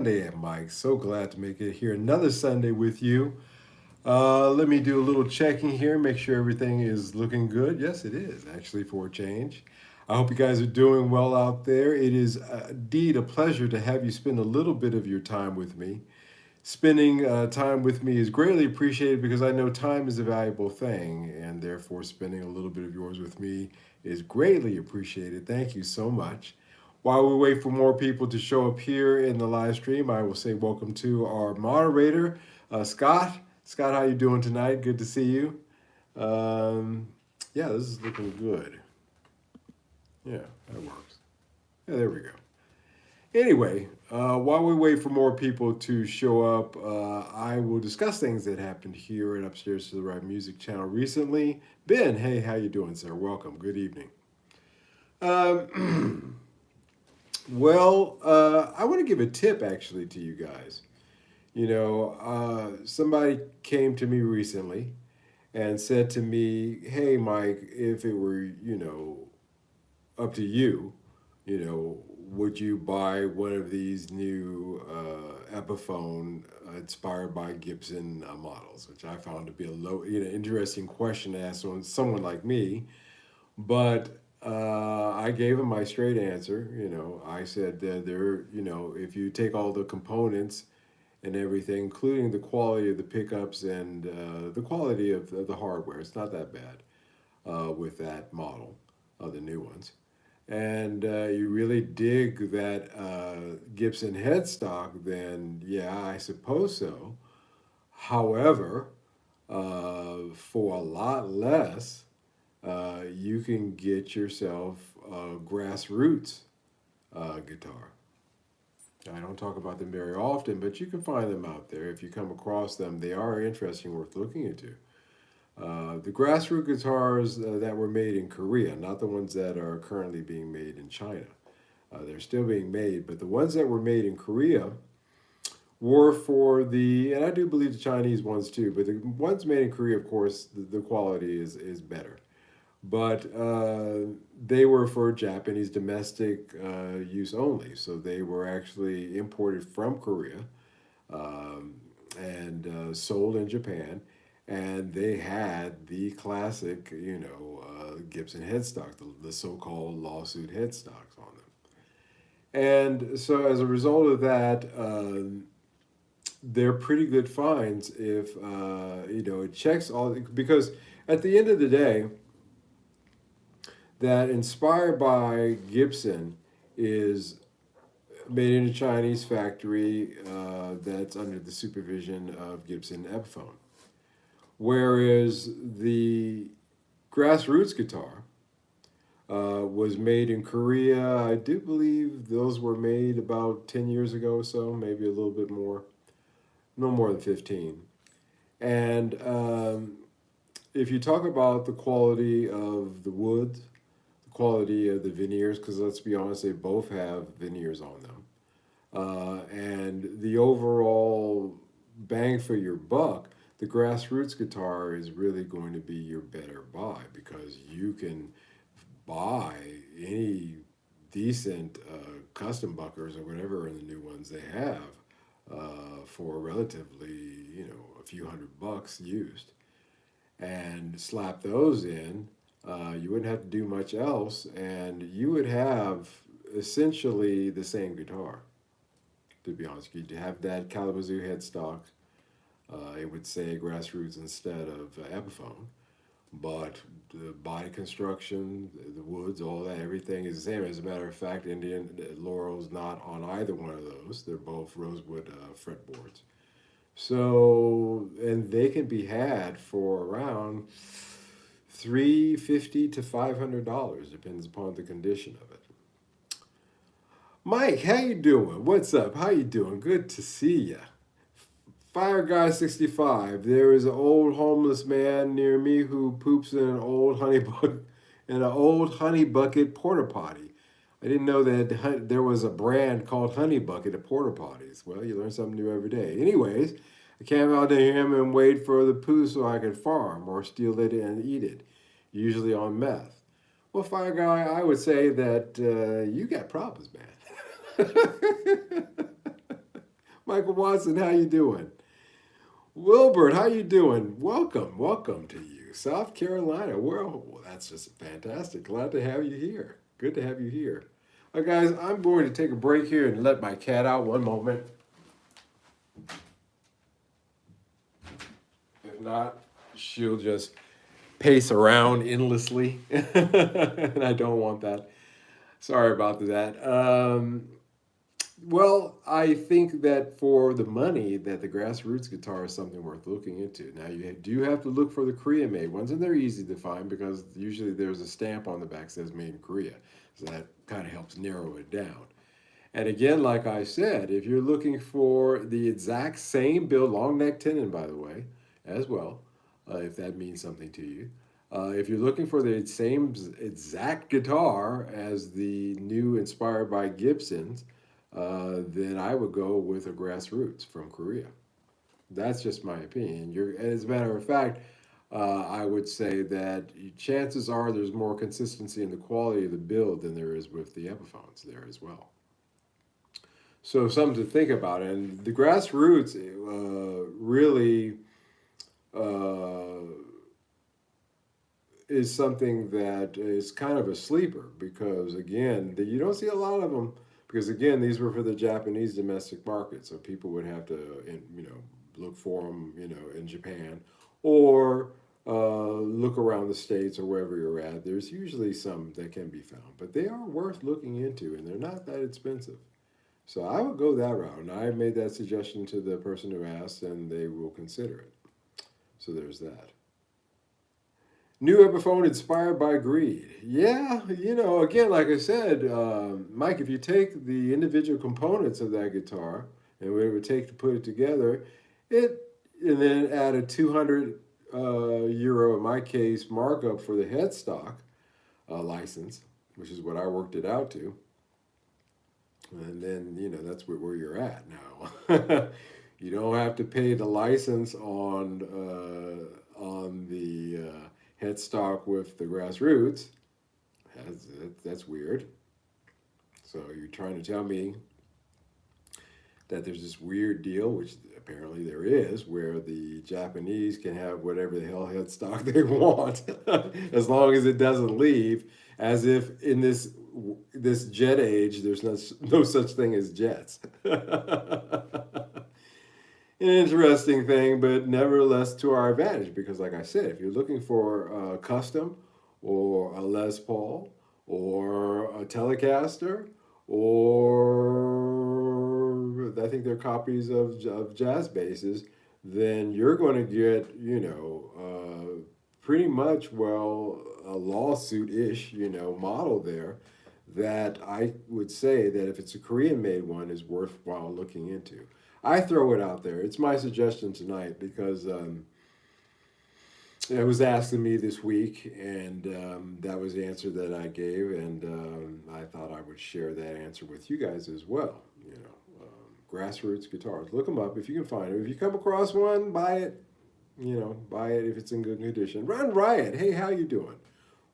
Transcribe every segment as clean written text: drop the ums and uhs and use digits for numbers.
Sunday, Mike. So glad to make it here another Sunday with you. Let me do a little checking here, make sure everything is looking good. Yes, it is, actually, for a change. I hope you guys are doing well out there. It is indeed a pleasure to have you spend a little bit of your time with me. Spending time with me is greatly appreciated because I know time is a valuable thing, and therefore, spending a little bit of yours with me is greatly appreciated. Thank you so much. While we wait for more people to show up here in the live stream, I will say welcome to our moderator, Scott. Scott, how you doing tonight? Good to see you. Um, yeah, this is looking good. Yeah, that works. Yeah, there we go. Anyway, while we wait for more people to show up, I will discuss things that happened here at Upstairs to the Right Music channel recently. Ben, hey, how you doing, sir? Welcome. Good evening. Um, I want to give a tip actually to you guys. Somebody came to me recently and said to me, "Hey, Mike, if it were, up to you, would you buy one of these new Epiphone inspired by Gibson models?" Which I found to be a interesting question to ask someone like me. But I gave him my straight answer. I said that if you take all the components and everything, including the quality of the pickups and the quality of the hardware, it's not that bad with that model, the new ones. And you really dig that Gibson headstock, then yeah, I suppose so. However, for a lot less, you can get yourself a grassroots guitar. I don't talk about them very often, but you can find them out there. If you come across them, they are interesting, worth looking into. The grassroots guitars that were made in Korea, not the ones that are currently being made in China. They're still being made, but the ones that were made in Korea were for and I do believe the Chinese ones too, but the ones made in Korea, of course, the quality is better. But they were for Japanese domestic use only. So they were actually imported from Korea um, and sold in Japan. And they had the classic, Gibson headstock, the so called lawsuit headstocks on them. And so as a result of that, they're pretty good finds if, it checks all, because at the end of the day, that inspired by Gibson is made in a Chinese factory that's under the supervision of Gibson Epiphone. Whereas the grassroots guitar was made in Korea. I do believe those were made about 10 years ago or so, maybe a little bit more, no more than 15. And if you talk about the quality of the wood, the quality of the veneers, because let's be honest, they both have veneers on them. And the overall bang for your buck, the grassroots guitar is really going to be your better buy because you can buy any decent custom buckers or whatever in the new ones they have for relatively, a few $100 used and slap those in, you wouldn't have to do much else, and you would have essentially the same guitar. To be honest, you'd have that Kalamazoo headstock. It would say Grassroots instead of Epiphone, but the body construction, the woods, all that, everything is the same. As a matter of fact, Indian Laurel's not on either one of those. They're both rosewood fretboards. So, and they can be had for around $350 to $500, depends upon the condition of it. Mike, how you doing? What's up? How you doing? Good to see ya. Fire Guy 65. There is an old homeless man near me who poops in an old honey bucket porta potty. I didn't know that there was a brand called Honey Bucket of porta potties. Well, you learn something new every day. Anyways, I came out to him and wait for the poo so I could farm or steal it and eat it, usually on meth. Well, Fire Guy, I would say that you got problems, man. Michael Watson, how you doing? Wilbert, how you doing? Welcome to you, South Carolina. Well, that's just fantastic. Glad to have you here. Good to have you here. Guys, I'm going to take a break here and let my cat out one moment. If not, she'll just pace around endlessly, and I don't want that. Sorry about that. Well, I think that for the money, that the grassroots guitar is something worth looking into. Now, you do have to look for the Korean-made ones, and they're easy to find because usually there's a stamp on the back that says "Made in Korea," so that kind of helps narrow it down. And again, like I said, if you're looking for the exact same build, long neck tenon, by the way, as well, if that means something to you. If you're looking for the same exact guitar as the new inspired by Gibson's, then I would go with a grassroots from Korea. That's just my opinion. As a matter of fact, I would say that chances are there's more consistency in the quality of the build than there is with the Epiphones there as well. So something to think about. And the grassroots really is something that is kind of a sleeper because, again, you don't see a lot of them because, again, these were for the Japanese domestic market. So people would have to, look for them, in Japan or look around the States or wherever you're at. There's usually some that can be found, but they are worth looking into and they're not that expensive. So I would go that route, and I made that suggestion to the person who asked, and they will consider it. So there's that. New Epiphone inspired by greed. Yeah, again, like I said, Mike, if you take the individual components of that guitar and what it would take to put it together, and then add a 200 euro, in my case, markup for the headstock license, which is what I worked it out to. And then, that's where you're at now. You don't have to pay the license on the headstock with the grassroots. That's weird. So you're trying to tell me that there's this weird deal, which apparently there is, where the Japanese can have whatever the hell headstock they want, as long as it doesn't leave, as if in this jet age, there's no such thing as jets. An interesting thing, but nevertheless to our advantage, because like I said, if you're looking for a custom or a Les Paul or a Telecaster or I think they're copies of jazz basses, then you're going to get, pretty much, a lawsuit-ish, model there that I would say that if it's a Korean-made one is worthwhile looking into. I throw it out there. It's my suggestion tonight because it was asked of me this week, and that was the answer that I gave, and I thought I would share that answer with you guys as well. Grassroots guitars. Look them up if you can find them. If you come across one, buy it. Buy it if it's in good condition. Run Riot. Hey, how you doing?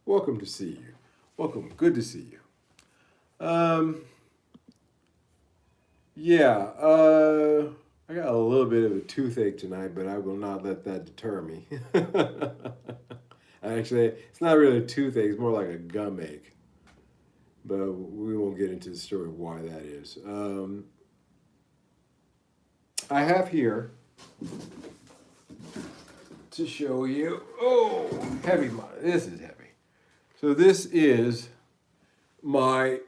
Welcome to see you. Welcome. Good to see you. Yeah, I got a little bit of a toothache tonight, but I will not let that deter me. Actually, it's not really a toothache, it's more like a gum ache. But we won't get into the story of why that is. I have here to show you, heavy, this is heavy. So this is my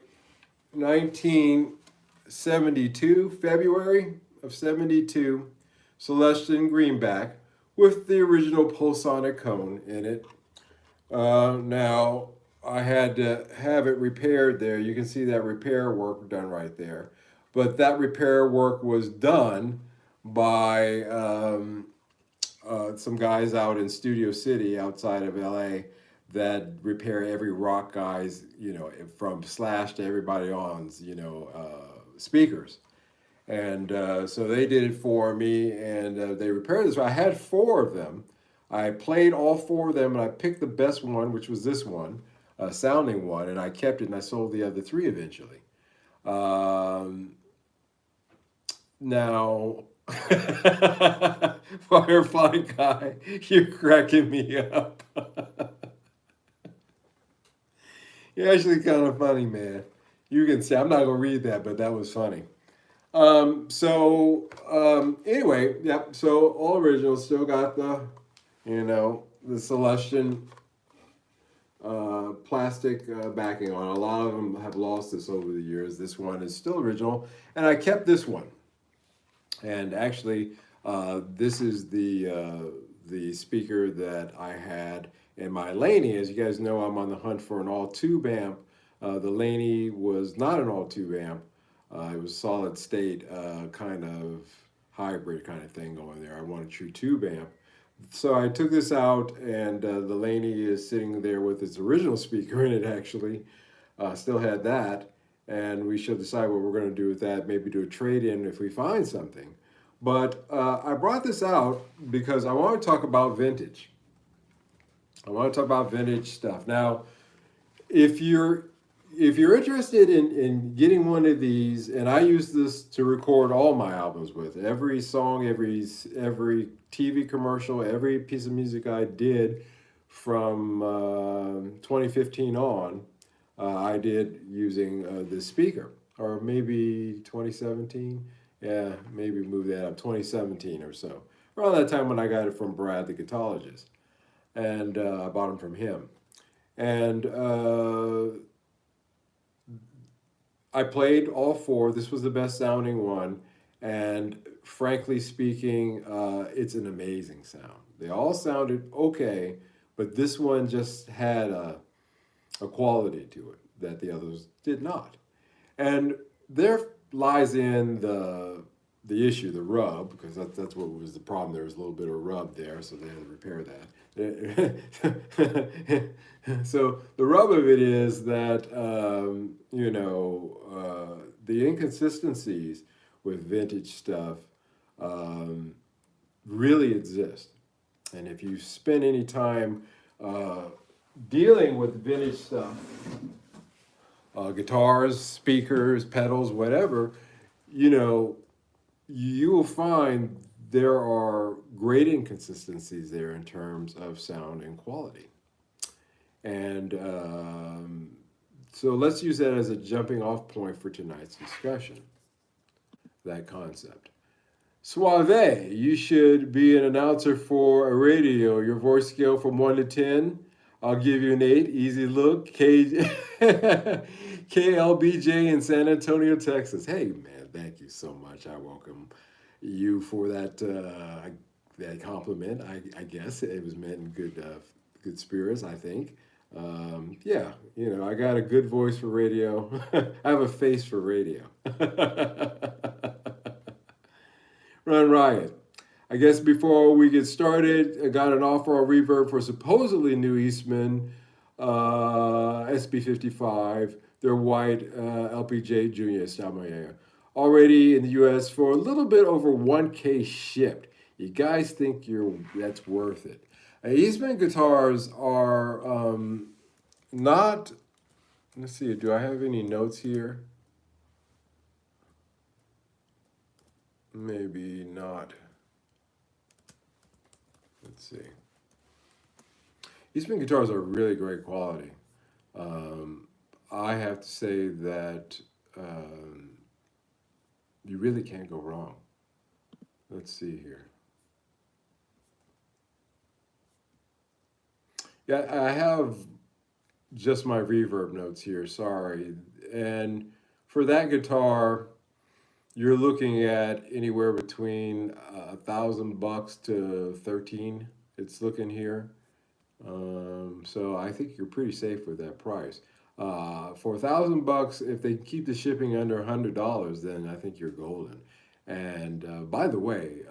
1972, February of 72, Celestion Greenback with the original Pulsonic cone in it. Now, I had to have it repaired there. You can see that repair work done right there. But that repair work was done by some guys out in Studio City outside of LA that repair every rock guy's, from Slash to everybody on's, speakers. And so they did it for me, and they repaired this. I had 4 of them. I played all 4 of them, and I picked the best one, which was this one, a sounding one, and I kept it, and I sold the other 3 eventually. Now, Firefly guy, you're cracking me up. You're actually kind of funny, man. You can say I'm not gonna read that, but that was funny. Anyway, yep. So all original, still got the Celestian plastic backing on. A lot of them have lost this over the years. This one is still original, and I kept this one. And actually, this is the speaker that I had in my Laney. As you guys know, I'm on the hunt for an all-tube amp. The Laney was not an all-tube amp. It was solid state, kind of hybrid kind of thing going there. I want a true tube amp. So I took this out, and the Laney is sitting there with its original speaker in it, actually. Still had that, and we should decide what we're going to do with that. Maybe do a trade in if we find something. But I brought this out because I want to talk about vintage. I want to talk about vintage stuff. Now, if you're interested in getting one of these, and I use this to record all my albums with, every song, every TV commercial, every piece of music I did from 2015 on, I did using this speaker, or maybe 2017. Yeah, maybe move that up, 2017 or so. Around that time when I got it from Brad, the guitarologist, and I bought them from him. And I played all four. This was the best sounding one, and frankly speaking, it's an amazing sound. They all sounded okay, but this one just had a quality to it that the others did not. And there lies in the issue, the rub, because that's what was the problem. There was a little bit of rub there, so they had to repair that. So the rub of it is that the inconsistencies with vintage stuff really exist, and if you spend any time dealing with vintage stuff, guitars, speakers, pedals, whatever, you will find there are great inconsistencies there in terms of sound and quality. And so let's use that as a jumping off point for tonight's discussion, that concept. Suave, you should be an announcer for a radio. Your voice scale from 1 to 10. I'll give you an 8. Easy look. KLBJ in San Antonio, Texas. Hey, man, thank you so much. I welcome you for that compliment. I guess it was meant in good spirits, I think. Yeah, I got a good voice for radio. I have a face for radio. Run Riot. I guess before we get started, I got an offer on Reverb for supposedly new Eastman SB55, their white LPJ Junior Stamaya. Already in the US for a little bit over 1K shipped. You guys think that's worth it? Eastman guitars are not, let's see, do I have any notes here? Maybe not. Let's see. Eastman guitars are really great quality. I have to say that you really can't go wrong. Let's see here. Yeah, I have just my reverb notes here, sorry. And for that guitar, you're looking at anywhere between $1,000 to 13. It's looking here. So I think you're pretty safe with that price. For $1,000, if they keep the shipping under $100, then I think you're golden. And by the way,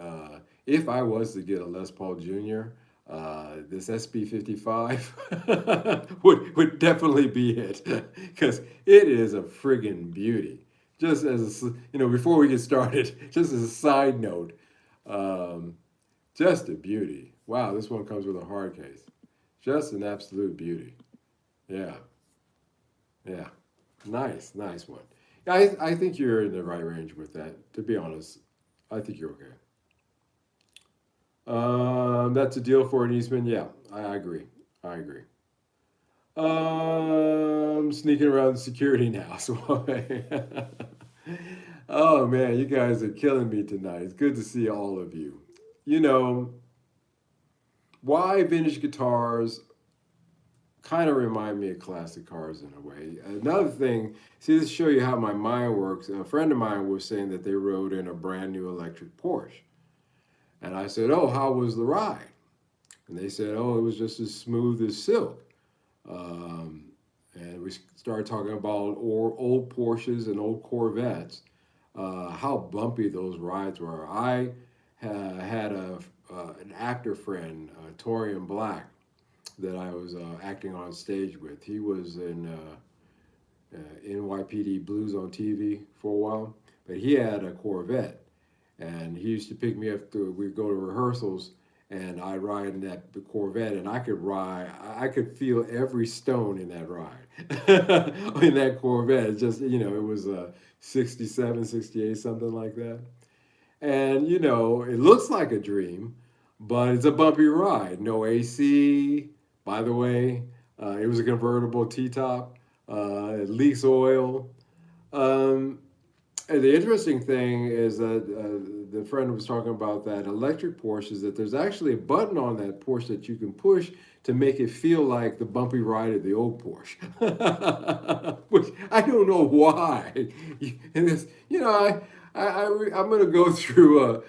if I was to get a Les Paul Jr., this SB55 would definitely be it, because it is a friggin' beauty. Just as before we get started, just as a side note, just a beauty. Wow, this one comes with a hard case. Just an absolute beauty. Yeah. Nice one. I think you're in the right range with that, to be honest. I think you're okay. That's a deal for an Eastman. Yeah, I agree. I agree. Sneaking around the security now. So, oh man, you guys are killing me tonight. It's good to see all of you. You know, why vintage guitars kind of remind me of classic cars in a way. Another thing, see, this show you how my mind works. A friend of mine was saying that they rode in a brand new electric Porsche. And I said, "Oh, how was the ride?" And they said, "Oh, it was just as smooth as silk." Um, and we started talking about old Porsches and old Corvettes, how bumpy those rides were. I had an actor friend, Torian Black, that I was acting on stage with. He was in NYPD Blues on TV for a while, but he had a Corvette, and he used to pick me up. We'd go to rehearsals, and I'd ride in that Corvette, and I could ride. I could feel every stone in that ride, in that Corvette. It's just it was a 67, 68, something like that. And it looks like a dream, but it's a bumpy ride. No AC, by the way. It was a convertible T-top. It leaks oil. Um, and the interesting thing is that the friend was talking about that electric Porsche is that there's actually a button on that Porsche that you can push to make it feel like the bumpy ride of the old Porsche, which I don't know why. And it's, I'm gonna go through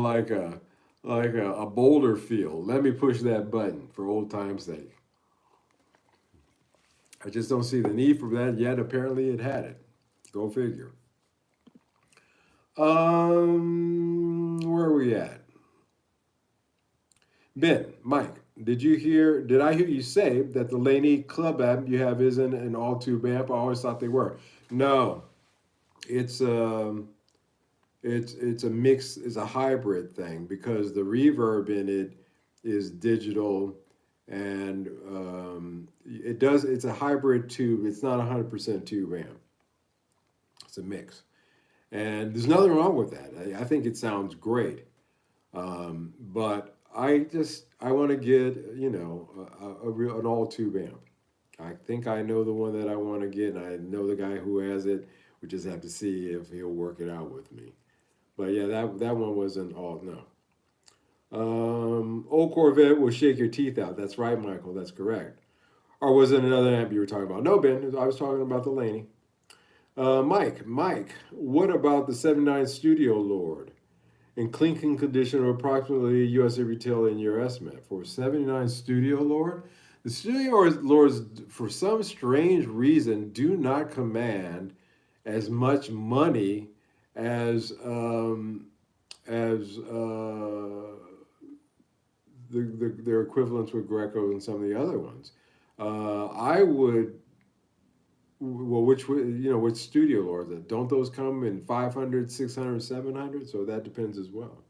like a boulder field. Let me push that button for old time's sake. I just don't see the need for that yet. Apparently, it had it. Go figure. Where are we at? Ben, Mike, did I hear you say that the Laney Club amp you have isn't an all tube amp? I always thought they were. No, it's it's a mix, it's a hybrid thing because the reverb in it is digital and it's a hybrid tube. It's not 100% tube amp. It's a mix. And there's nothing wrong with that. I think it sounds great. But I want to get a real an all tube amp. I think I know the one that I want to get, and I know the guy who has it. We just have to see if he'll work it out with me. But yeah, that one wasn't all no. Old Corvette will shake your teeth out. That's right, Michael. That's correct. Or was it another amp you were talking about? No, Ben. I was talking about the Laney. Mike, what about the 79 Studio Lord? In clinking condition of approximately USA retail in your estimate. For 79 Studio Lord, the Studio Lords, for some strange reason, do not command as much money as their equivalents with Greco and some of the other ones. I would well, which studio lords? Don't those come in 500, 600, 700? So that depends as well.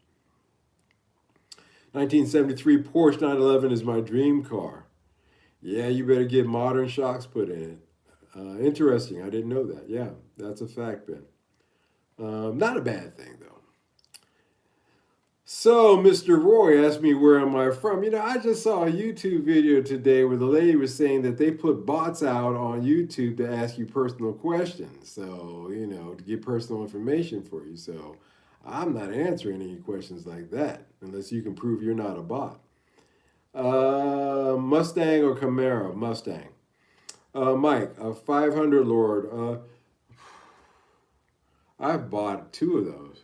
1973 Porsche 911 is my dream car. Yeah, you better get modern shocks put in it. Interesting. I didn't know that. Yeah, that's a fact, Ben. Not a bad thing, though. So, Mr. Roy asked me where am I from. I just saw a YouTube video today where the lady was saying that they put bots out on YouTube to ask you personal questions. So, to get personal information for you. So, I'm not answering any questions like that unless you can prove you're not a bot. Mustang or Camaro? Mustang. Mike, a 500 Lord. I've bought two of those.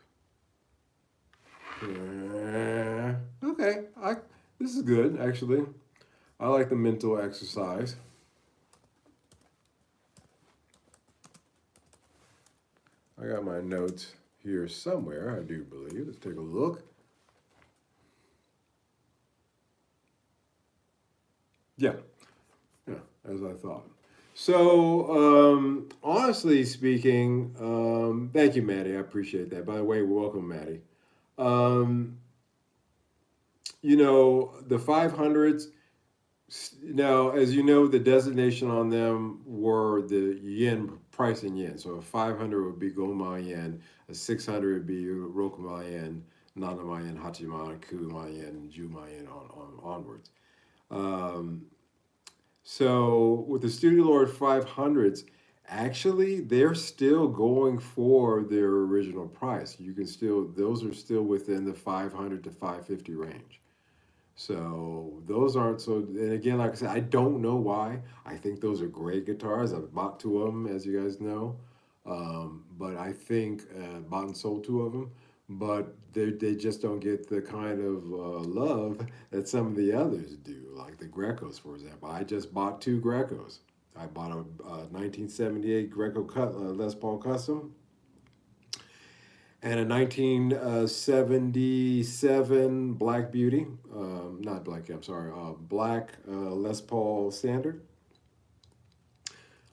Okay, this is good actually. I like the mental exercise. I got my notes here somewhere, I do believe. Let's take a look. Yeah, yeah, as I thought. So, honestly speaking, thank you, Maddie. I appreciate that. By the way, welcome, Maddie. Um, the 500s, now, as you know, the designation on them were the yen price in yen. So a 500 would be Goma yen, a 600 would be Rokuma yen, Nanama yen, Hachima, Kuma yen, Juma yen on onwards. Um, so with the Studio Lord 500s, actually they're still going for their original price. You can still, those are still within the 500 to 550 range. So those aren't so. And again, like I said, I don't know why. I think those are great guitars. I've bought two of them, as you guys know. But I think bought and sold two of them. But they just don't get the kind of love that some of the others do, like the Grecos, for example. I just bought two Grecos. I bought a 1978 Greco Les Paul Custom and a 1977 Black Beauty, not Black, I'm sorry, Black Les Paul Standard.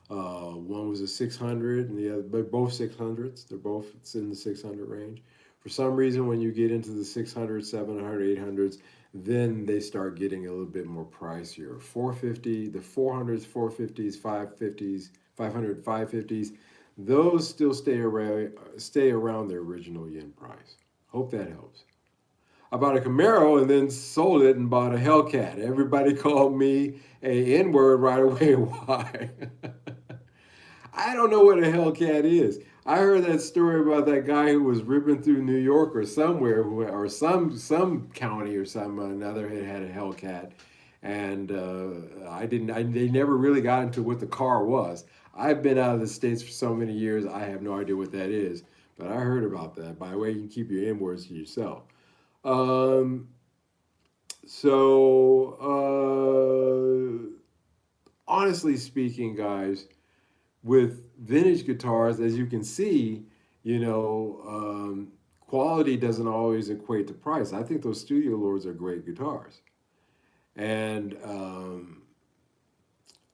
One was a 600 and the other, but both 600s. They're both it's in the 600 range. For some reason, when you get into the 600, 700, 800s, then they start getting a little bit more pricier. 450, the 400s, 450s, 550s, 500, 550s, those still stay around their original yen price. Hope that helps. I bought a Camaro and then sold it and bought a Hellcat. Everybody called me a N-word right away. Why? I don't know what a Hellcat is. I heard that story about that guy who was ripping through New York or somewhere, or some county or some another had a Hellcat, and I didn't. They never really got into what the car was. I've been out of the states for so many years. I have no idea what that is, but I heard about that. By the way, you can keep your N words to yourself. Um, so honestly speaking, guys, with vintage guitars, as you can see, quality doesn't always equate to price. I think those Studio Lords are great guitars. And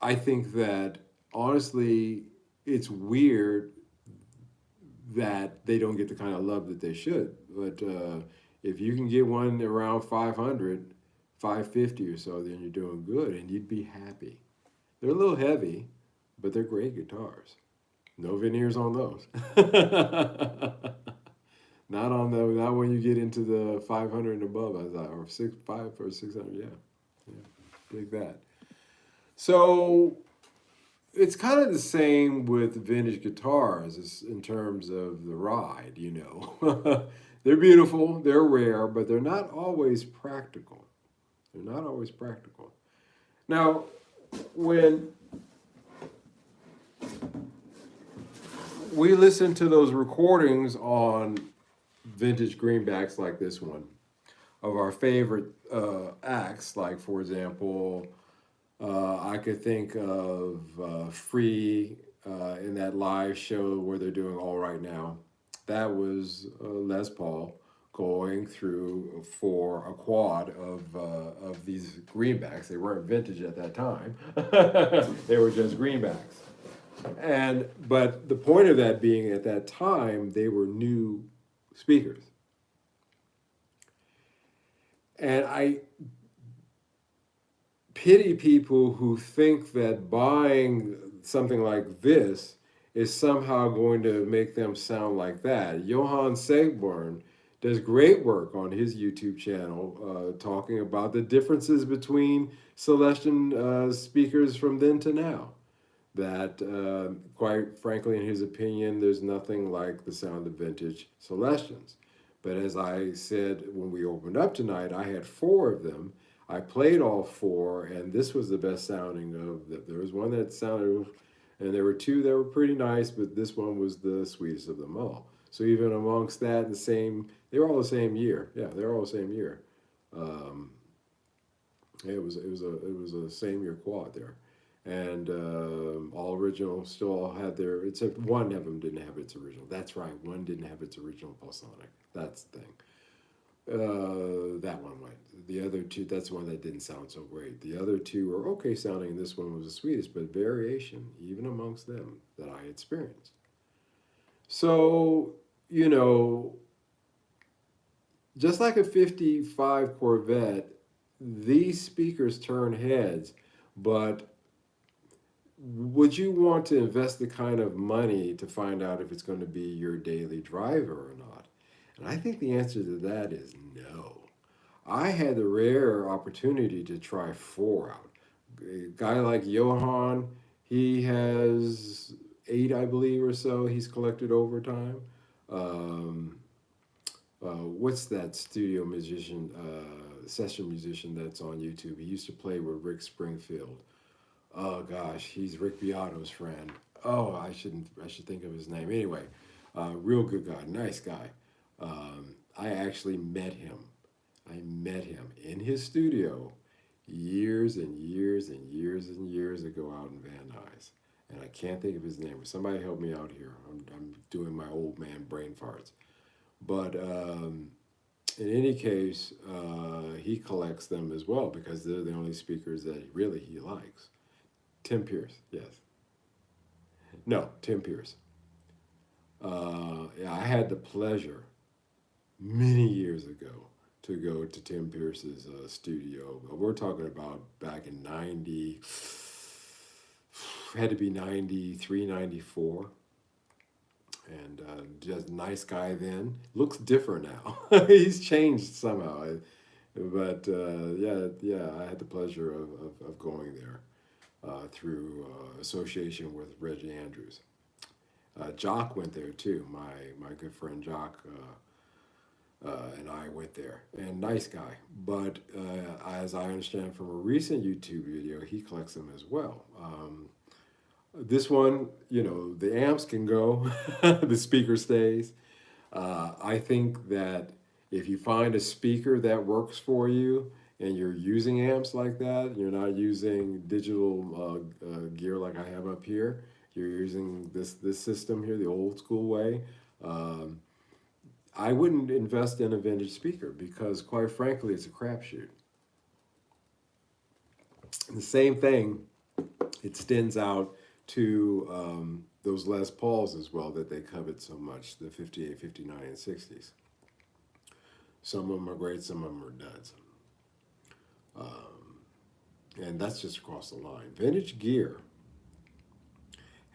I think that honestly, it's weird that they don't get the kind of love that they should. But if you can get one around 500, 550 or so, then you're doing good and you'd be happy. They're a little heavy, but they're great guitars. No veneers on those. Not when you get into the 500 and above, or 5 or 600. Yeah, yeah, dig that. So it's kind of the same with vintage guitars in terms of the ride. They're beautiful, they're rare, but they're not always practical. They're not always practical. Now, when we listen to those recordings on vintage greenbacks like this one of our favorite acts, like for example, I could think of Free in that live show where they're doing All Right Now. That was Les Paul going through for a quad of these greenbacks. They weren't vintage at that time. They were just greenbacks. But the point of that being at that time, they were new speakers. And I pity people who think that buying something like this is somehow going to make them sound like that. Johann Segborn does great work on his YouTube channel talking about the differences between Celestion speakers from then to now. That, quite frankly, in his opinion, there's nothing like the sound of vintage Celestions. But as I said when we opened up tonight, I had 4 of them. I played all 4, and this was the best sounding of them. There was one that sounded, and there were 2 that were pretty nice, but this one was the sweetest of them all. So even amongst that, they were all the same year. Yeah, they were all the same year. It was a same year quad there. And all original still all had their, except one of them didn't have its original. That's right, one didn't have its original Pulsonic. That's the thing. That one went. The other 2, that's the one that didn't sound so great. The other 2 were okay sounding, and this one was the sweetest, but variation, even amongst them, that I experienced. So, just like a 55 Corvette, these speakers turn heads, but would you want to invest the kind of money to find out if it's going to be your daily driver or not? And I think the answer to that is no. I had the rare opportunity to try four out. A guy like Johan, he has eight, I believe, or so he's collected over time. Um, what's that studio musician, session musician that's on YouTube? He used to play with Rick Springfield. Oh gosh, he's Rick Beato's friend. Oh, I should think of his name. Anyway, real good guy, nice guy. I actually met him. I met him in his studio years and years and years and years ago out in Van Nuys. And I can't think of his name. Somebody help me out here. I'm doing my old man brain farts. But in any case, he collects them as well because they're the only speakers that really he likes. Tim Pierce, yes. No, Tim Pierce. Yeah, I had the pleasure many years ago to go to Tim Pierce's studio. We're talking about back in 90, had to be 93, 94. And just nice guy then. Looks different now. He's changed somehow. But yeah, I had the pleasure of going there through association with Reggie Andrews. Jock went there too. My good friend Jock and I went there. And nice guy. But as I understand from a recent YouTube video, he collects them as well. This one, the amps can go, the speaker stays. I think that if you find a speaker that works for you and you're using amps like that, you're not using digital gear like I have up here, you're using this system here, the old school way. Um, I wouldn't invest in a vintage speaker because, quite frankly, it's a crapshoot. The same thing extends out to those Les Pauls as well that they covet so much, the 58, 59, and 60s. Some of them are great, some of them are duds. Um, and that's just across the line. Vintage gear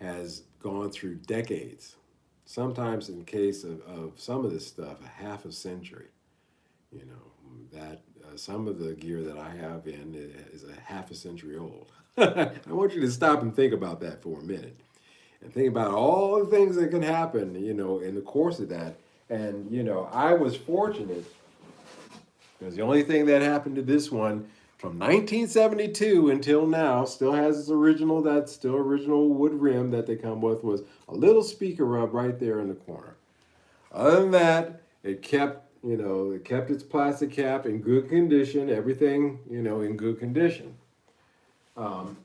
has gone through decades, sometimes in case of some of this stuff, a half a century. You know, that some of the gear that I have in is a half a century old. I want you to stop and think about that for a minute and think about all the things that can happen, in the course of that. And, I was fortunate because the only thing that happened to this one from 1972 until now still has its original, that still original wood rim that they come with, was a little speaker rub right there in the corner. Other than that, it kept its plastic cap in good condition, everything, in good condition. Um,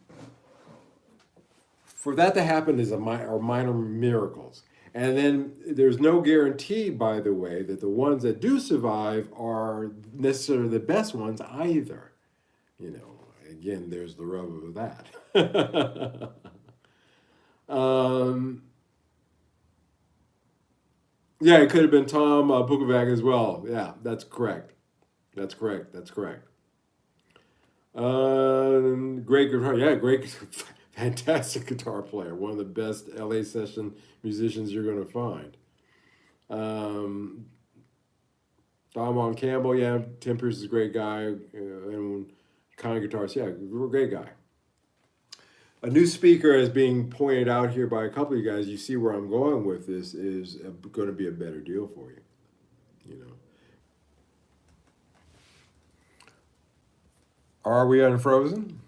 for that to happen are minor miracles. And then there's no guarantee, by the way, that the ones that do survive are necessarily the best ones either. Again, there's the rub of that. um, yeah, it could have been Tom Bukovac as well. Yeah, that's correct. That's correct. That's correct. Great guitar. Yeah, great, fantastic guitar player. One of the best LA session musicians you're going to find. Um, Don Campbell, yeah, Tim Pierce is a great guy. And kind guitars, yeah, great guy. A new speaker, as being pointed out here by a couple of you guys, you see where I'm going with this, is going to be a better deal for you. You know, are we unfrozen?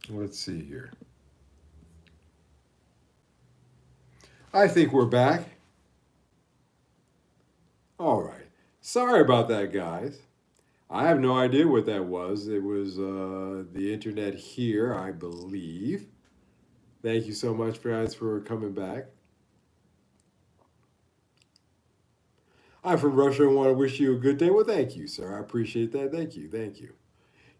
Let's see here. I think we're back. All right. Sorry about that, guys. I have no idea what that was. It was the internet here, I believe. Thank you so much, guys, for coming back. I'm from Russia and want to wish you a good day. Well, thank you, sir. I appreciate that. Thank you. Thank you.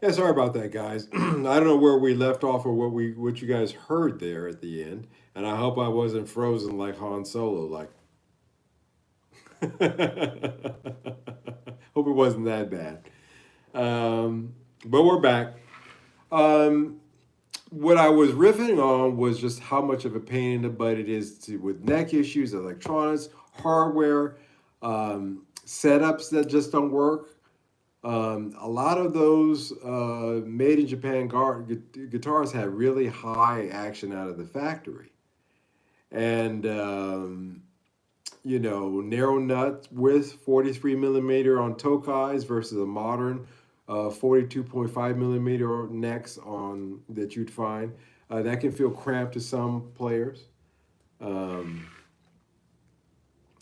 Yeah, sorry about that, guys. I don't know where we left off or what you guys heard there at the end, and I hope I wasn't frozen like Han Solo. Like, hope it wasn't that bad. But we're back. Um, what I was riffing on was just how much of a pain in the butt it is with neck issues, electronics, hardware, setups that just don't work. A lot of those made in Japan guitars had really high action out of the factory. And, narrow nut width, 43 millimeter on Tokai's versus a modern 42.5 millimeter necks on that you'd find. That can feel cramped to some players. Um,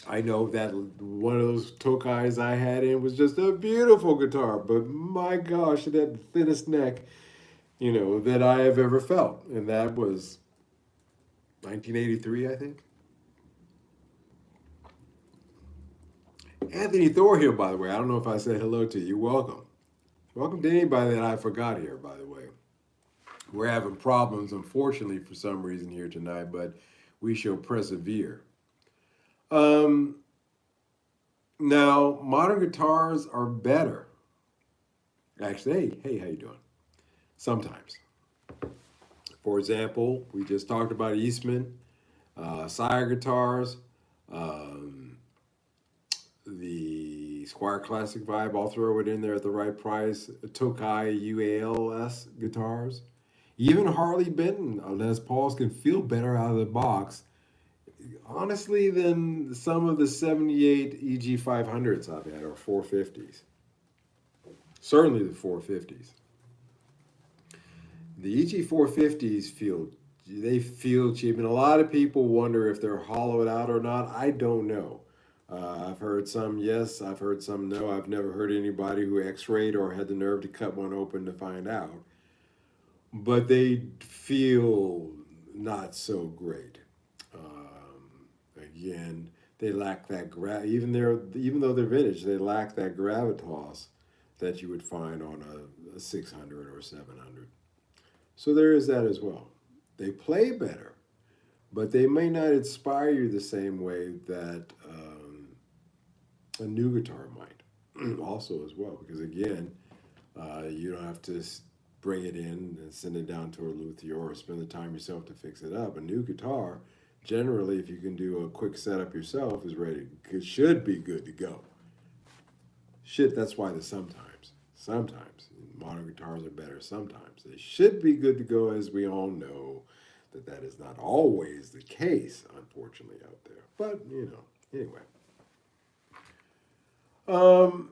I know that one of those Tokais I had in was just a beautiful guitar, but my gosh, it had the thinnest neck, that I have ever felt. And that was 1983, I think. Anthony Thor here, by the way. I don't know if I said hello to you. Welcome. Welcome to anybody that I forgot here, by the way. We're having problems, unfortunately, for some reason here tonight, but we shall persevere. Um, Now, modern guitars are better. Actually, hey, how you doing? Sometimes. For example, we just talked about Eastman, Sire guitars, um, the Squire Classic Vibe. I'll throw it in there at the right price. Tokai UALS guitars. Even Harley Benton Les Pauls can feel better out of the box, honestly, than some of the 78 EG 500s I've had, or 450s. Certainly the 450s. The EG 450s feel cheap, and a lot of people wonder if they're hollowed out or not. I don't know. I've heard some yes, I've heard some no. I've never heard anybody who X-rayed or had the nerve to cut one open to find out. But they feel not so great. Again, they lack that even though they're vintage, they lack that gravitas that you would find on a 600 or 700. So there is that as well. They play better, but they may not inspire you the same way that a new guitar might. Also as well, because again, you don't have to bring it in and send it down to a luthier or spend the time yourself to fix it up. A new guitar, generally, if you can do a quick setup yourself, is ready. It should be good to go. Shit, that's why the sometimes modern guitars are better. Sometimes they should be good to go, as we all know that is not always the case, unfortunately, out there. But anyway. Um,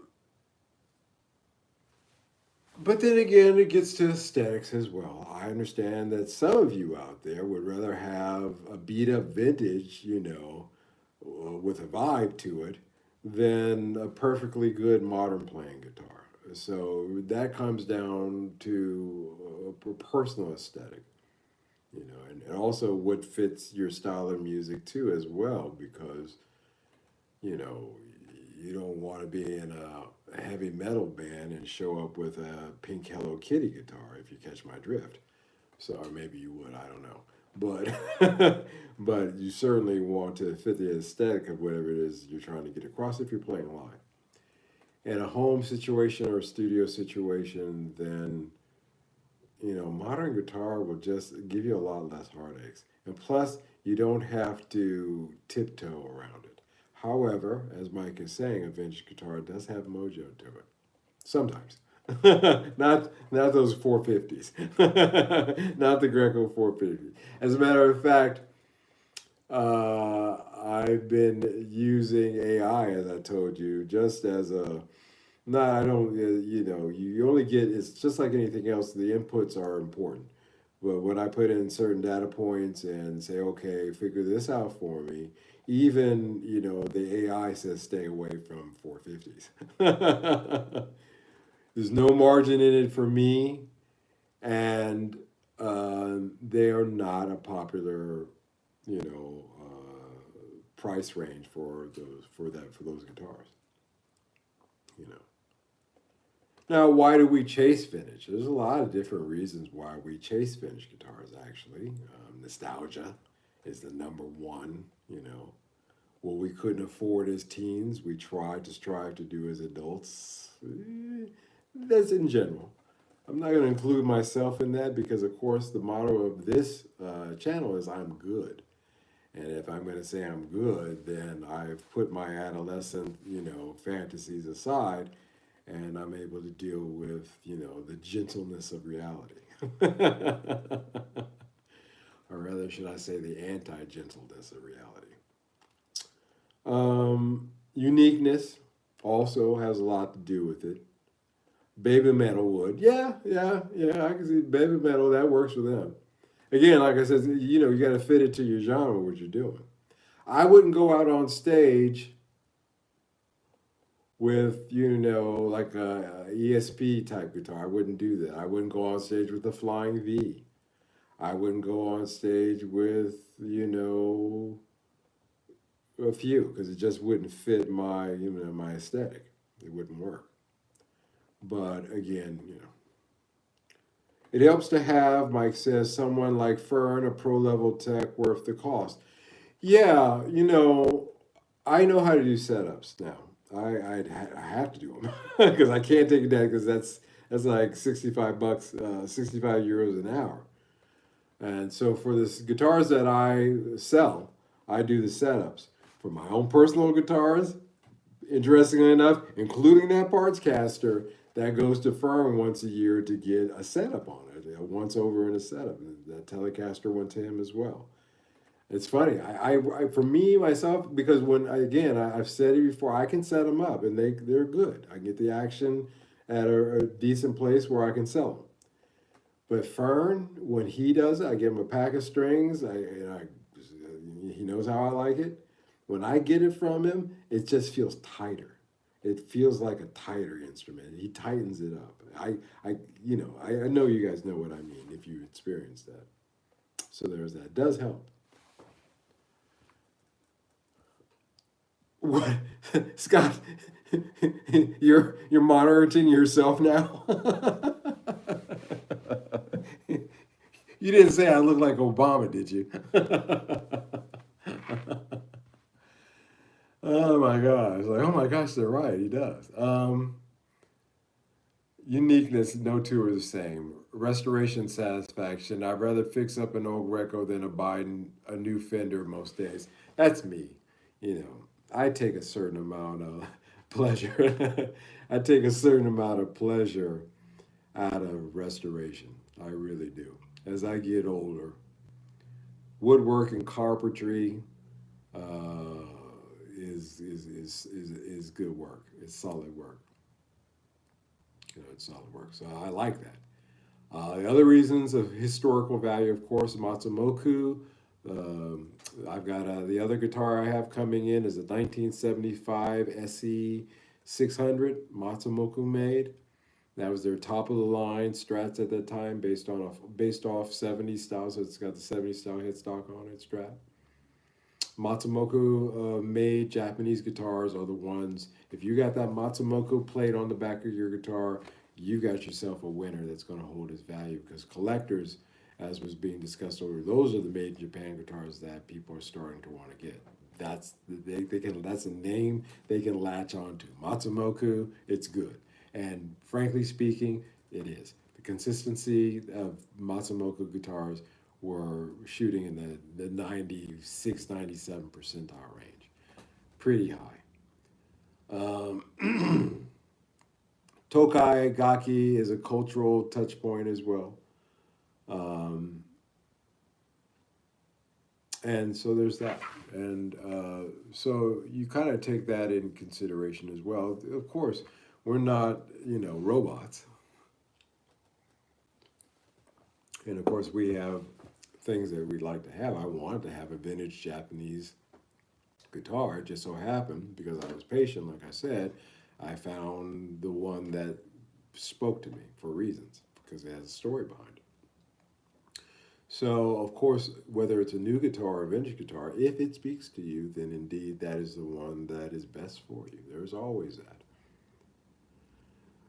But then again, it gets to aesthetics as well. I understand that some of you out there would rather have a beat up vintage, with a vibe to it, than a perfectly good modern playing guitar. So that comes down to a personal aesthetic, and also what fits your style of music too, as well, because, you know, you don't want to be in a heavy metal band and show up with a pink Hello Kitty guitar, if you catch my drift. So, or maybe you would, I don't know. But but you certainly want to fit the aesthetic of whatever it is you're trying to get across if you're playing live. In a home situation or a studio situation, then modern guitar will just give you a lot less heartaches. And plus, you don't have to tiptoe around it. However, as Mike is saying, a vintage guitar does have mojo to it. Sometimes. Not those 450s. Not the Greco 450. As a matter of fact, I've been using AI, as I told you, just as a no, I don't. You only get. It's just like anything else. The inputs are important, but when I put in certain data points and say, okay, figure this out for me, even the AI says stay away from 450s. There's no margin in it for me, and they are not a popular, price range for those guitars. You know. Now, why do we chase vintage? There's a lot of different reasons why we chase vintage guitars, actually. Nostalgia is the number one, What we couldn't afford as teens, we tried to strive to do as adults. That's in general. I'm not going to include myself in that because, of course, the motto of this channel is I'm good. And if I'm going to say I'm good, then I've put my adolescent, fantasies aside and I'm able to deal with, the gentleness of reality. Or rather, should I say, the anti gentleness of reality. Uniqueness also has a lot to do with it. Baby metal would. Yeah, yeah, yeah. I can see baby metal. That works for them. Again, like I said, you got to fit it to your genre, what you're doing. I wouldn't go out on stage with, like a ESP type guitar. I wouldn't do that. I wouldn't go on stage with a Flying V. I wouldn't go on stage with, a few because it just wouldn't fit my aesthetic. It wouldn't work. But again, it helps to have, Mike says, someone like Fern, a pro level tech, worth the cost. Yeah, I know how to do setups now. I have to do them because I can't take it down because that's like 65 bucks, 65 euros an hour. And so for the guitars that I sell, I do the setups. For my own personal guitars, interestingly enough, including that parts caster, that goes to Fern once a year to get a setup on it, a once over and a setup. That Telecaster went to him as well. It's funny. For me myself, because I've said it before, I can set them up and they're good. I get the action at a decent place where I can sell them. But Fern, when he does it, I give him a pack of strings. He knows how I like it. When I get it from him, it just feels tighter. It feels like a tighter instrument. He tightens it up. I know you guys know what I mean if you experience that. So there's that. It does help. What, Scott? You're monitoring yourself now. You didn't say I look like Obama, did you? Oh my gosh! Like, oh my gosh, they're right. He does. Uniqueness. No two are the same. Restoration satisfaction. I'd rather fix up an old Greco than buy a new Fender most days. That's me. I take a certain amount of pleasure. I take a certain amount of pleasure out of restoration. I really do. As I get older, woodwork and carpentry uh, is good work. It's solid work. It's solid work. So I like that. The other reasons of historical value, of course, Matsumoku. Um, I've got the other guitar I have coming in is a 1975 SE 600 Matsumoku made. That was their top of the line Strats at that time, based off 70 style. So it's got the 70 style headstock on it, Strat. Matsumoto made Japanese guitars are the ones. If you got that Matsumoto plate on the back of your guitar, you got yourself a winner that's going to hold its value. Because collectors, as was being discussed over, those are the made in Japan guitars that people are starting to want to get. That's a name they can latch onto. Matsumoto, it's good, and frankly speaking, it is. The consistency of Matsumoto guitars were shooting in the 96, 97 percentile range. Pretty high. Tokai Gaki is a cultural touch point as well. Um, and so there's that. And so you kind of take that in consideration as well. Of course, we're not, robots. And of course, we have things that we'd like to have. I wanted to have a vintage Japanese guitar. It just so happened, because I was patient, like I said, I found the one that spoke to me for reasons, because it has a story behind it. So, of course, whether it's a new guitar or a vintage guitar, if it speaks to you, then indeed that is the one that is best for you. There's always that.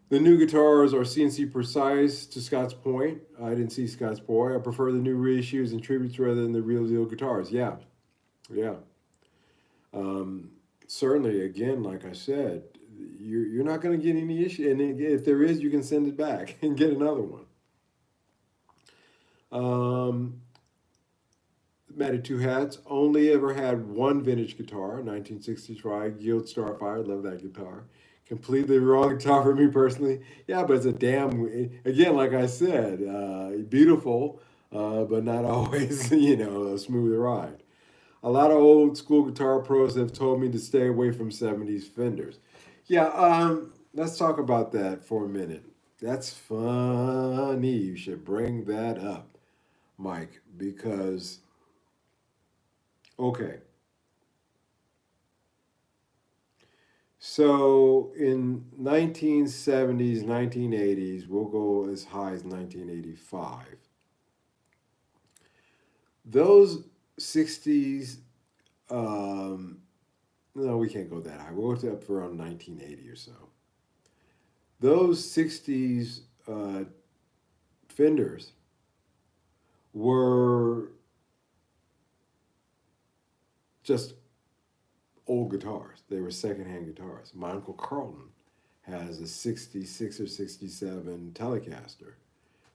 The new guitars are CNC precise, to Scott's point. I didn't see Scott's point. I prefer the new reissues and tributes rather than the real deal guitars. Yeah, yeah. Certainly, again, like I said, you're not going to get any issue. And if there is, you can send it back and get another one. Um, Matted Two Hats only ever had one vintage guitar, 1965 Guild Starfire. Love that guitar. Completely wrong guitar for me personally. Yeah, but it's a damn, again, like I said, beautiful, but not always, a smooth ride. A lot of old school guitar pros have told me to stay away from 70s Fenders. Yeah, let's talk about that for a minute. That's funny. You should bring that up, Mike, because, okay, so in 1970s, 1980s, we'll go as high as 1985. Those 60s, um, no, we can't go that high. We'll go up for around 1980 or so. Those 60s Fenders were just old guitars. They were secondhand guitars. My Uncle Carlton has a 66 or 67 Telecaster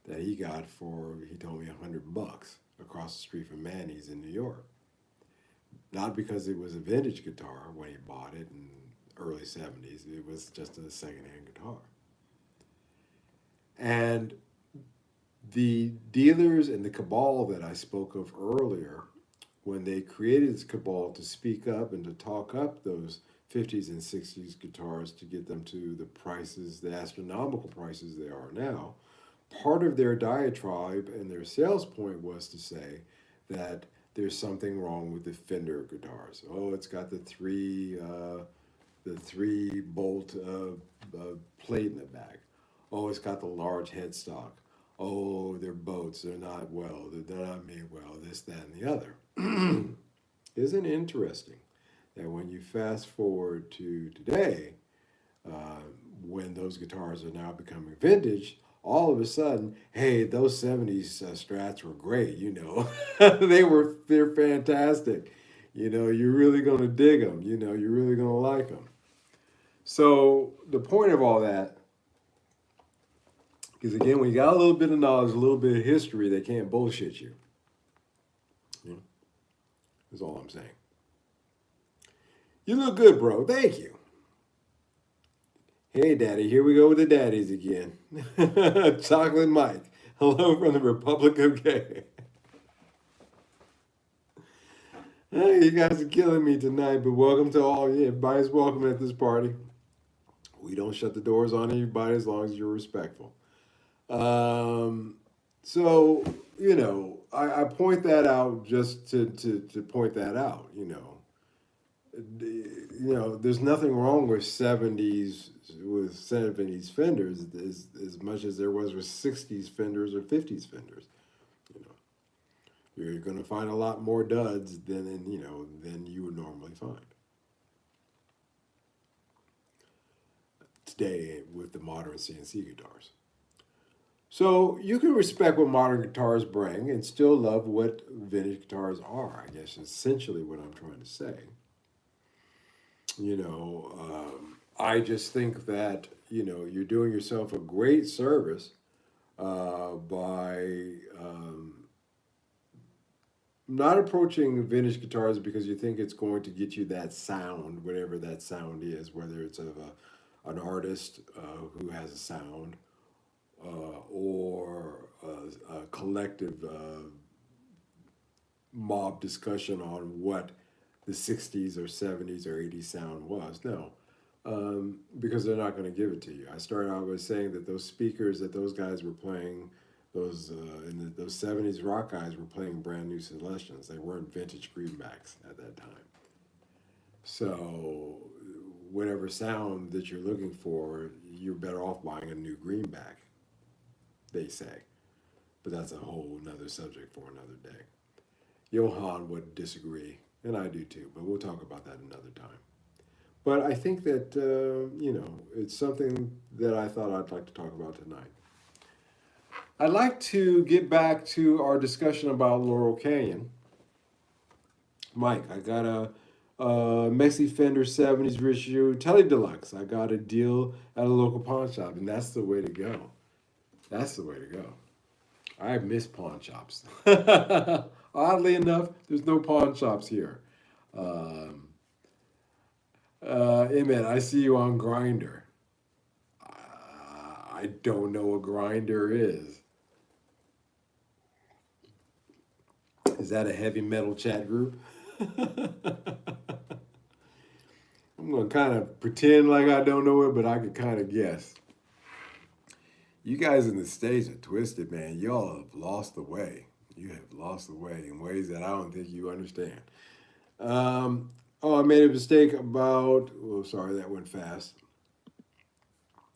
that he got for, he told me, $100 across the street from Manny's in New York. Not because it was a vintage guitar when he bought it in early 70s. It was just a secondhand guitar. And the dealers and the cabal that I spoke of earlier, when they created this cabal to speak up and to talk up those 50s and 60s guitars to get them to the prices, the astronomical prices they are now, part of their diatribe and their sales point was to say that there's something wrong with the Fender guitars. Oh, it's got the three bolt plate in the back. Oh, it's got the large headstock. Oh, they're boats. They're not well. They're not made well. This, that, and the other. Isn't it interesting that when you fast forward to today, uh, when those guitars are now becoming vintage, all of a sudden, hey, those 70s strats were great, they're fantastic. You're really going to dig them, you're really going to like them. So the point of all that, because again, when you got a little bit of knowledge, a little bit of history, they can't bullshit you. You know, that's all I'm saying. You look good, bro. Thank you. Hey, Daddy, here we go with the daddies again. Chocolate Mike. Hello from the Republic of Gay. Hey, you guys are killing me tonight, but welcome to all. Yeah, everybody's welcome at this party. We don't shut the doors on anybody as long as you're respectful. Um, so, I point that out just to point that out, there's nothing wrong with 70s Fenders as much as there was with 60s Fenders or 50s Fenders. You know, you're going to find a lot more duds than you would normally find today with the modern CNC guitars. So you can respect what modern guitars bring and still love what vintage guitars are. I guess essentially what I'm trying to say. I just think that you're doing yourself a great service by not approaching vintage guitars because you think it's going to get you that sound, whatever that sound is, whether it's of an artist who has a sound or a collective mob discussion on what the 60s or 70s or 80s sound was. No, because they're not going to give it to you. I started out by saying that those speakers that those guys were playing, those 70s rock guys were playing brand new Celestions. They weren't vintage greenbacks at that time. So whatever sound that you're looking for, you're better off buying a new greenback, they say. But that's a whole nother subject for another day. Johan would disagree, and I do too, but we'll talk about that another time. But I think that, it's something that I thought I'd like to talk about tonight. I'd like to get back to our discussion about Laurel Canyon. Mike, I got Mexi Fender 70s Richard Telly Deluxe. I got a deal at a local pawn shop, and that's the way to go. That's the way to go. I miss pawn shops. Oddly enough, there's no pawn shops here. Um, Emmett, I see you on Grinder. I don't know what Grinder is. Is that a heavy metal chat group? I'm gonna kind of pretend like I don't know it, but I can kind of guess. You guys in the States are twisted, man. Y'all have lost the way. You have lost the way in ways that I don't think you understand. Oh, I made a mistake about. Oh, sorry, that went fast.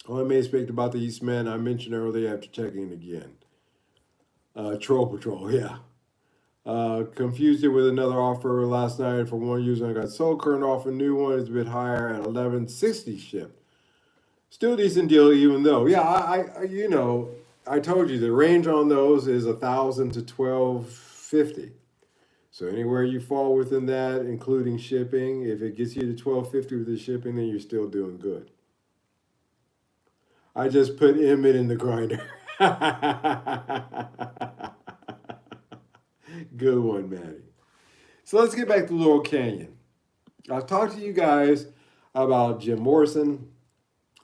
Oh, I made a mistake about the Eastmen I mentioned earlier after checking again. Troll Patrol, yeah. Confused it with another offer last night for one user. I got sold. Current offer, new one is a bit higher at 1160 shipped. Still a decent deal, even though, yeah, I told you the range on those is 1,000 to 1,250. So anywhere you fall within that, including shipping, if it gets you to 1,250 with the shipping, then you're still doing good. I just put Emmett in the grinder. Good one, Maddie. So let's get back to Laurel Canyon. I've talked to you guys about Jim Morrison,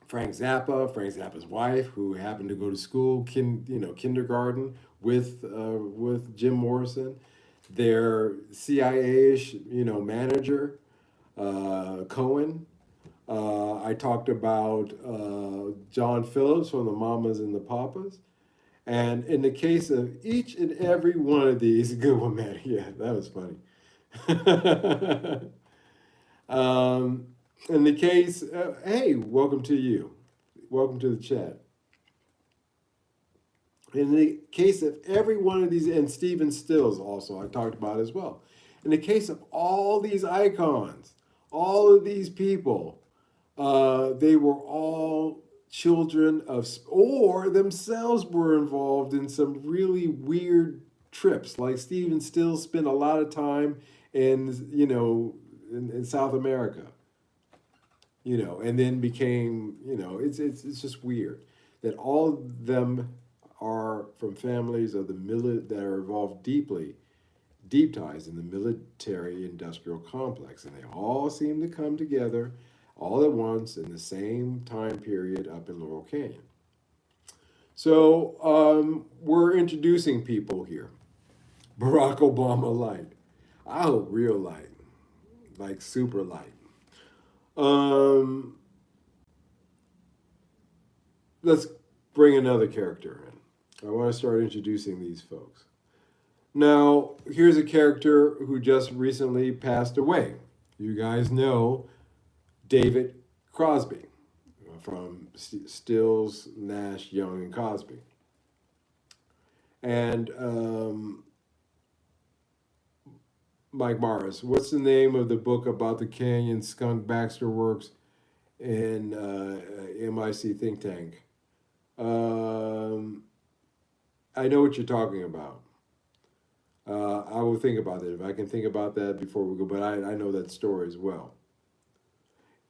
Frank Zappa's wife, who happened to go to school, kindergarten with Jim Morrison, their CIA-ish, manager, Cohen. I talked about John Phillips from the Mamas and the Papas. And in the case of each and every one of these, good one, man. Yeah, that was funny. um, in the case, hey, welcome to you. Welcome to the chat. In the case of every one of these, and Stephen Stills also, I talked about as well. In the case of all these icons, all of these people, they were all children of, or themselves were involved in some really weird trips. Like Stephen Stills spent a lot of time in South America, and then became, it's just weird that all of them are from families of that are involved deep ties in the military industrial complex, and they all seem to come together all at once in the same time period up in Laurel Canyon. So we're introducing people here. Barack Obama light. I hope real light, like super light. Um, let's bring another character in. I want to start introducing these folks. Now, here's a character who just recently passed away. You guys know David Crosby from Stills, Nash, Young, and Cosby. And Mike Morris, what's the name of the book about the canyon Skunk Baxter works in MIC think tank? I know what you're talking about. I will think about it if I can think about that before we go, but I know that story as well.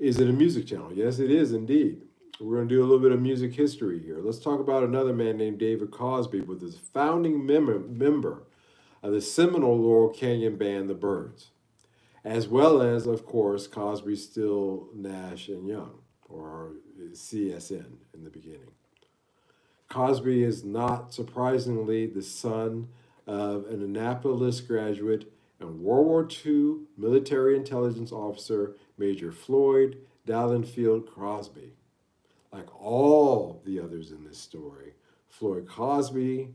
Is it a music channel? Yes, it is indeed. We're going to do a little bit of music history here. Let's talk about another man named David Crosby, with his founding member of the seminal Laurel Canyon band, the Byrds, as well as, of course, Crosby, Still, Nash, and Young, or CSN in the beginning. Crosby is not surprisingly the son of an Annapolis graduate and World War II military intelligence officer, Major Floyd Dallenfield Crosby. Like all the others in this story, Floyd Crosby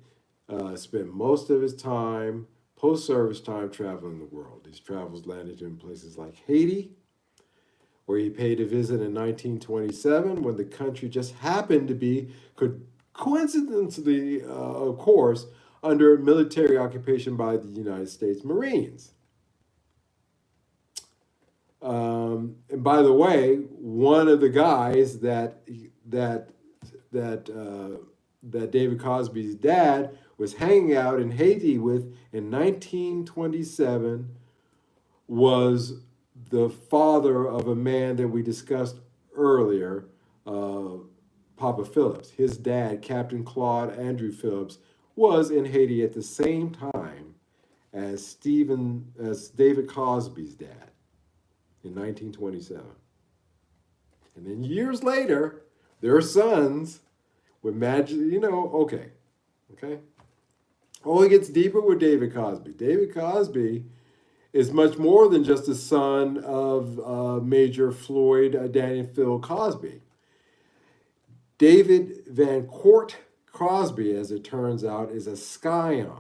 spent most of his time, post-service time, traveling the world. These travels landed him in places like Haiti, where he paid a visit in 1927 when the country just happened to be, coincidentally, of course, under military occupation by the United States Marines. And by the way, one of the guys that David Crosby's dad was hanging out in Haiti with in 1927 was the father of a man that we discussed earlier, uh, Papa Phillips. His dad, Captain Claude Andrew Phillips, was in Haiti at the same time as David Cosby's dad in 1927. And then years later, their sons would magic, okay, okay. Oh, it gets deeper with David Cosby. David Cosby is much more than just a son of Major Floyd Daniel Phil Cosby. David Van Court Crosby, as it turns out, is a scion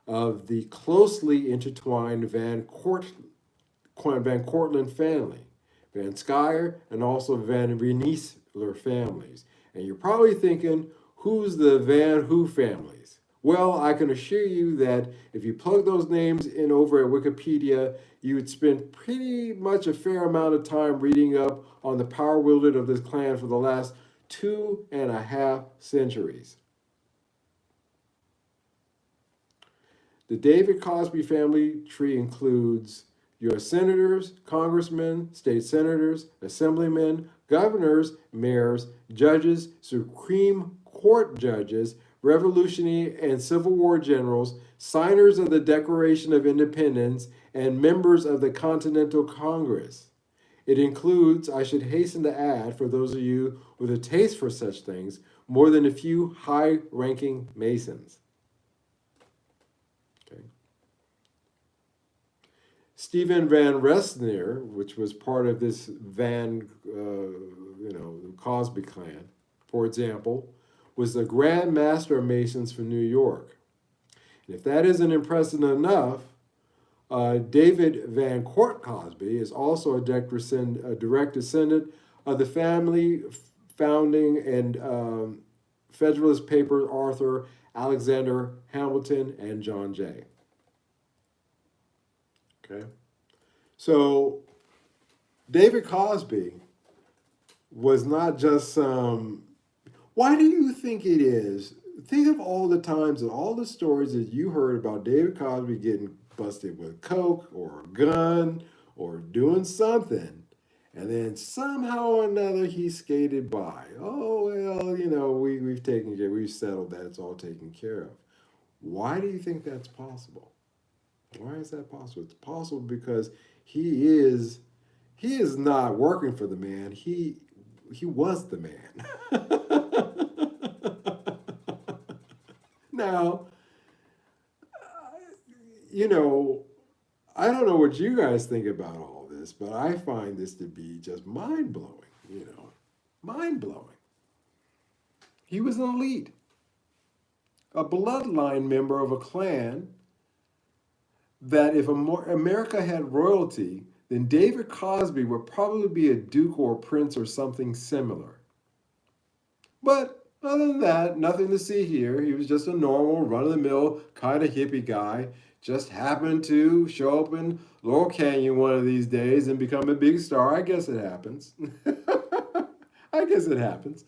of the closely intertwined Van Cortlandt family, Van Skyer, and also Van Rensselaer families. And you're probably thinking, who's the Van Who families? Well, I can assure you that if you plug those names in over at Wikipedia, you would spend pretty much a fair amount of time reading up on the power wielded of this clan for the last 2.5 centuries. The David Cosby family tree includes U.S. senators, congressmen, state senators, assemblymen, governors, mayors, judges, Supreme Court judges, Revolutionary and Civil War generals, signers of the Declaration of Independence, and members of the Continental Congress. It includes, I should hasten to add, for those of you with a taste for such things, more than a few high ranking Masons. Okay. Stephen Van Rensselaer, which was part of this Cosby clan, for example, was the Grand Master of Masons for New York. And if that isn't impressive enough, David Van Court Cosby is also a direct descendant of the family founding and Federalist paper author Alexander Hamilton and John Jay. Okay, so David Cosby was not just some. Why do you think it is? Think of all the times and all the stories that you heard about David Cosby getting busted with coke or a gun or doing something, and then somehow or another he skated by. Oh well, we've settled that, it's all taken care of. Why do you think that's possible? Why is that possible? It's possible because he is not working for the man. He was the man. Now, I don't know what you guys think about all this, but I find this to be just mind-blowing, mind-blowing. He was an elite, a bloodline member of a clan that if America had royalty, then David Cosby would probably be a duke or a prince or something similar. But other than that, nothing to see here. He was just a normal, run-of-the-mill kind of hippie guy. Just happened to show up in Laurel Canyon one of these days and become a big star. I guess it happens. I guess it happens.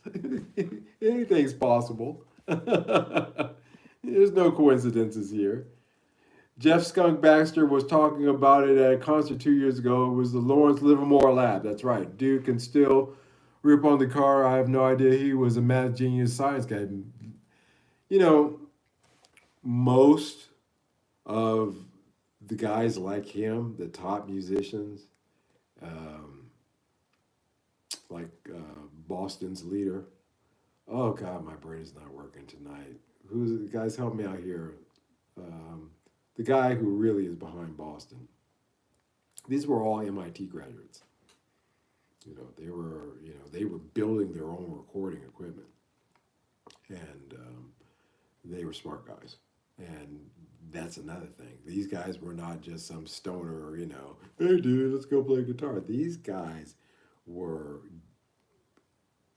Anything's possible. There's no coincidences here. Jeff Skunk Baxter was talking about it at a concert 2 years ago. It was the Lawrence Livermore Lab. That's right. Dude can still rip on the car. I have no idea he was a math genius science guy. Most of the guys like him, the top musicians, like Boston's leader. Oh God, my brain is not working tonight. Guys, help me out here. The guy who really is behind Boston. These were all MIT graduates. They were building their own recording equipment, and they were smart guys. And that's another thing. These guys were not just some stoner, hey dude, let's go play guitar. These guys were,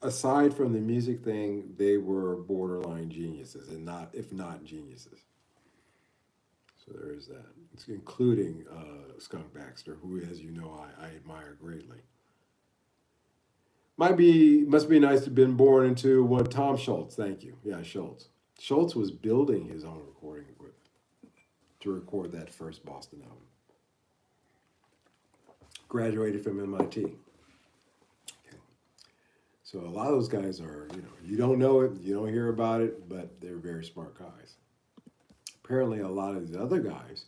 aside from the music thing, they were borderline geniuses, and if not geniuses. So there is that. It's including Skunk Baxter, who, as you know, I admire greatly. Must be nice to have been born into what Tom Schultz, thank you. Yeah, Schultz. Schultz was building his own recording equipment to record that first Boston album. graduated from MIT. Okay. So a lot of those guys are, you don't know it, you don't hear about it, but they're very smart guys. Apparently, a lot of these other guys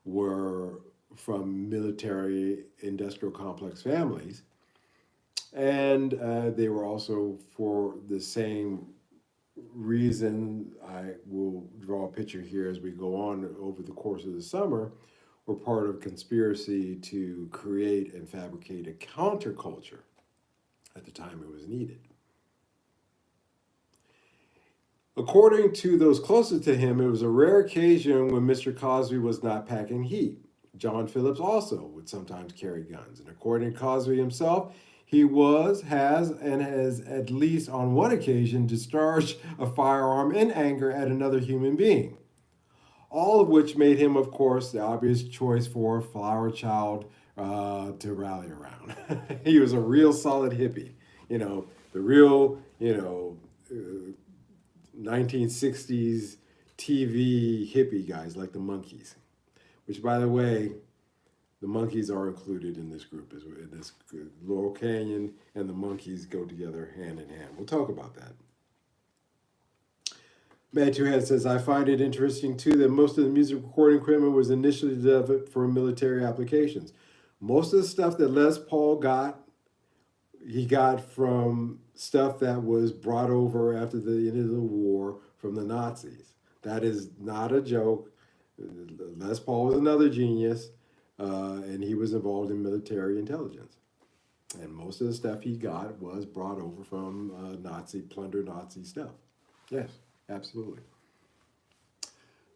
were from military industrial complex families, and they were also, for the same reason, I will draw a picture here as we go on over the course of the summer, were part of a conspiracy to create and fabricate a counterculture at the time it was needed. According to those closest to him, it was a rare occasion when Mr. Cosby was not packing heat. John Phillips also would sometimes carry guns. And according to Cosby himself, he has at least on one occasion discharged a firearm in anger at another human being. All of which made him, of course, the obvious choice for Flower Child to rally around. He was a real solid hippie, the real, 1960s TV hippie guys like the Monkees, which, by the way, the Monkees are included in this group. In this Laurel Canyon and the Monkees go together hand in hand. We'll talk about that. Man Two Head says, I find it interesting too that most of the music recording equipment was initially developed for military applications. Most of the stuff that Les Paul got, he got from stuff that was brought over after the end of the war from the Nazis. That is not a joke. Les Paul was another genius, and he was involved in military intelligence. And most of the stuff he got was brought over from plunder Nazi stuff. Yes, absolutely.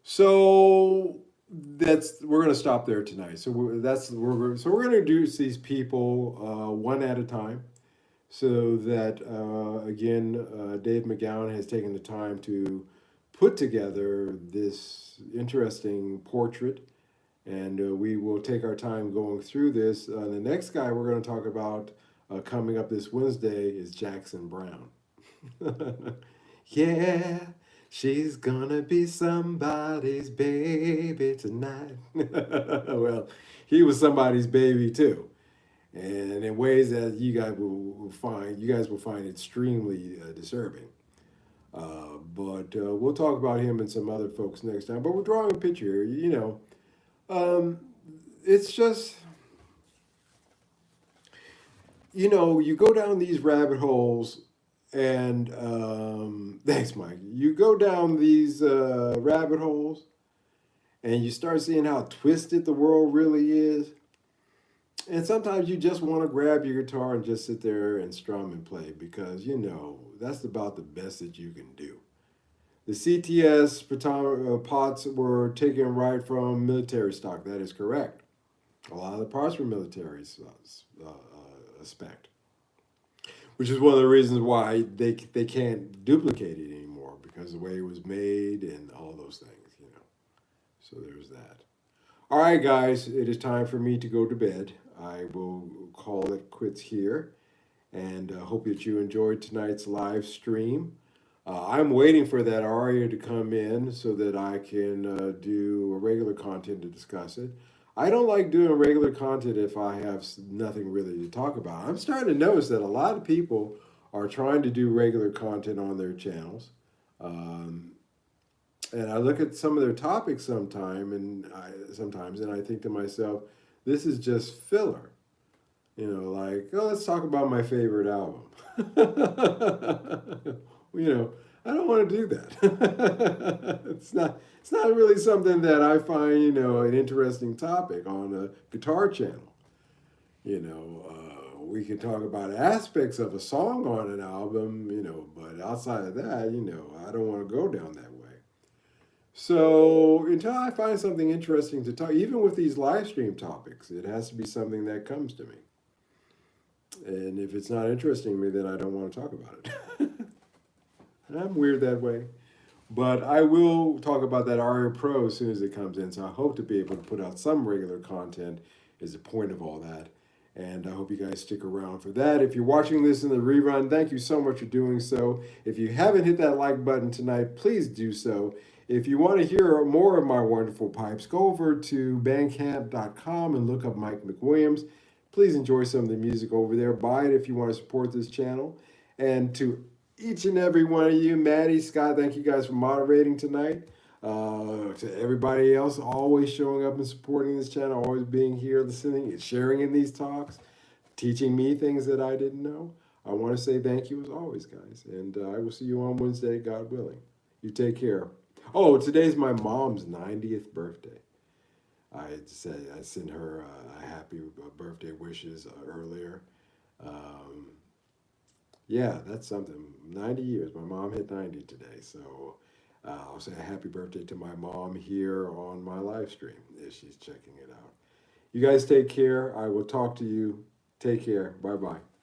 So we're going to stop there tonight. So we're going to introduce these people one at a time. So that, Dave McGowan has taken the time to put together this interesting portrait, and we will take our time going through this. The next guy we're going to talk about coming up this Wednesday is Jackson Browne. Yeah, she's gonna be somebody's baby tonight. Well, he was somebody's baby too. And in ways that you guys will find extremely disturbing. But we'll talk about him and some other folks next time. But we're drawing a picture here. It's just, you go down these rabbit holes, and thanks, Mike. You go down these rabbit holes, and you start seeing how twisted the world really is. And sometimes you just want to grab your guitar and just sit there and strum and play because, that's about the best that you can do. The CTS pots were taken right from military stock. That is correct. A lot of the parts were military spec, which is one of the reasons why they can't duplicate it anymore because of the way it was made and all those things, So there's that. All right, guys, it is time for me to go to bed. I will call it quits here, and hope that you enjoyed tonight's live stream. I'm waiting for that aria to come in so that I can do a regular content to discuss it. I don't like doing regular content if I have nothing really to talk about. I'm starting to notice that a lot of people are trying to do regular content on their channels. And I look at some of their topics sometimes, and I think to myself, this is just filler. Let's talk about my favorite album. I don't want to do that. It's not really something that I find, an interesting topic on a guitar channel. We can talk about aspects of a song on an album, but outside of that, I don't want to go down that way. So until I find something interesting to talk, even with these live stream topics, it has to be something that comes to me. And if it's not interesting to me, then I don't want to talk about it. I'm weird that way. But I will talk about that Aria Pro as soon as it comes in. So I hope to be able to put out some regular content is the point of all that. And I hope you guys stick around for that. If you're watching this in the rerun, thank you so much for doing so. If you haven't hit that like button tonight, please do so. If you want to hear more of my wonderful pipes, go over to bandcamp.com and look up Mike McWilliams. please enjoy some of the music over there. Buy it if you want to support this channel. And to each and every one of you, Maddie, Scott, thank you guys for moderating tonight. To everybody else, always showing up and supporting this channel, always being here, listening, and sharing in these talks, teaching me things that I didn't know. I want to say thank you as always, guys. And I will see you on Wednesday, God willing. You take care. Oh, today's my mom's 90th birthday. I sent her a happy birthday wishes earlier. Um, yeah, that's something. 90 years. My mom hit 90 today. So I'll say a happy birthday to my mom here on my live stream if she's checking it out. You guys take care. I will talk to you. Take care. Bye bye.